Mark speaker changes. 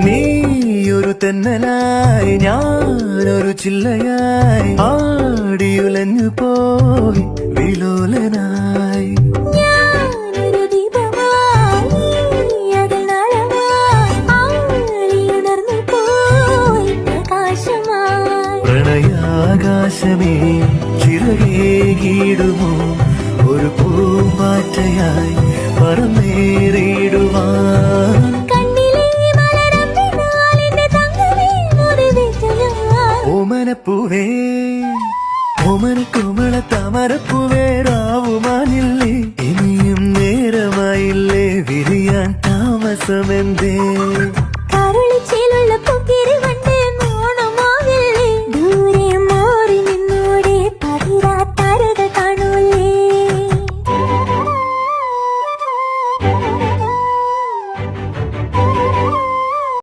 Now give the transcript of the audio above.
Speaker 1: നീയൊരു തെന്നലായി ഞാനൊരു ചില്ലയായി ആടിയുലഞ്ഞു പോയി വിലോലനായി. പ്രണയാകാശമേ ചിറകേകിടുമോ ഒരു പൂമ്പാറ്റയായി പറന്നേറിടുവാൻ. ഓമനപ്പൂവേ